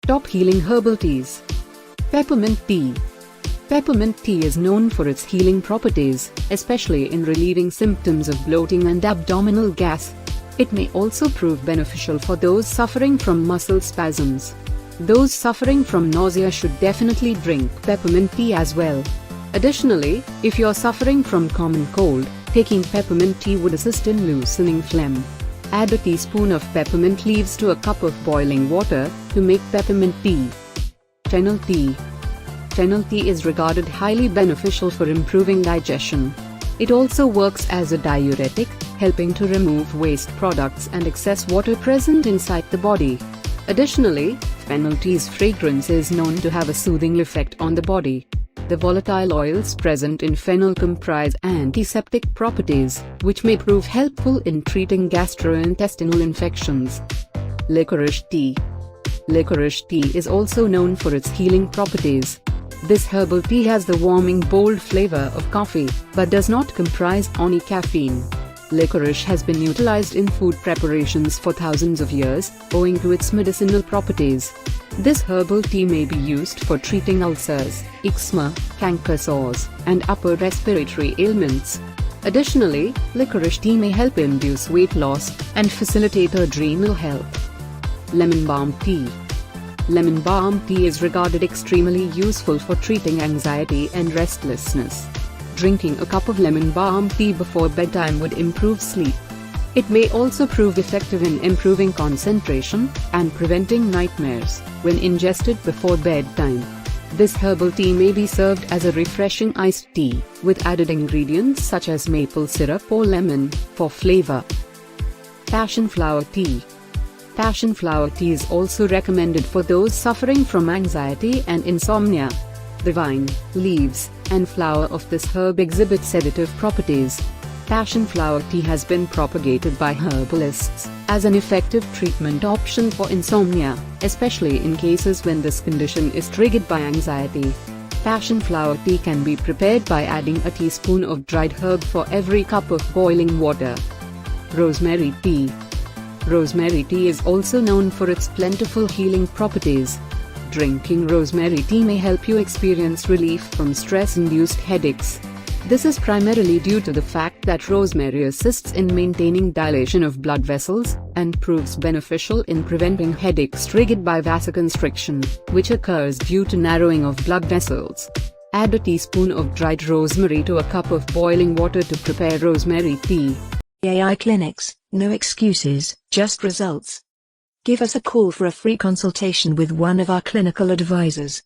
Top healing herbal teas. Peppermint tea. Peppermint tea is known for its healing properties, especially in relieving symptoms of bloating and abdominal gas. It may also prove beneficial for those suffering from muscle spasms. Those suffering from nausea should definitely drink peppermint tea as well. Additionally, if you're suffering from common cold, taking peppermint tea would assist in loosening phlegm. Add a teaspoon of peppermint leaves to a cup of boiling water to make peppermint tea. Fennel tea. Fennel tea is regarded highly beneficial for improving digestion. It also works as a diuretic, helping to remove waste products and excess water present inside the body. Additionally, fennel tea's fragrance is known to have a soothing effect on the body. The volatile oils present in fennel comprise antiseptic properties, which may prove helpful in treating gastrointestinal infections. Licorice tea. Licorice tea is also known for its healing properties. This herbal tea has the warming bold flavor of coffee, but does not comprise any caffeine. Licorice has been utilized in food preparations for thousands of years, owing to its medicinal properties. This herbal tea may be used for treating ulcers, eczema, canker sores, and upper respiratory ailments. Additionally, licorice tea may help induce weight loss and facilitate adrenal health. Lemon balm tea. Lemon balm tea is regarded extremely useful for treating anxiety and restlessness. Drinking a cup of lemon balm tea before bedtime would improve sleep. It may also prove effective in improving concentration and preventing nightmares when ingested before bedtime. This herbal tea may be served as a refreshing iced tea, with added ingredients such as maple syrup or lemon, for flavor. Passion flower tea. Passion flower tea is also recommended for those suffering from anxiety and insomnia. The vine, leaves, and flower of this herb exhibit sedative properties. Passion flower tea has been propagated by herbalists as an effective treatment option for insomnia, especially in cases when this condition is triggered by anxiety. Passion flower tea can be prepared by adding a teaspoon of dried herb for every cup of boiling water. Rosemary tea. Rosemary tea is also known for its plentiful healing properties. Drinking rosemary tea may help you experience relief from stress-induced headaches. This is primarily due to the fact that rosemary assists in maintaining dilation of blood vessels, and proves beneficial in preventing headaches triggered by vasoconstriction, which occurs due to narrowing of blood vessels. Add a teaspoon of dried rosemary to a cup of boiling water to prepare rosemary tea. AAI Clinics, no excuses, just results. Give us a call for a free consultation with one of our clinical advisors.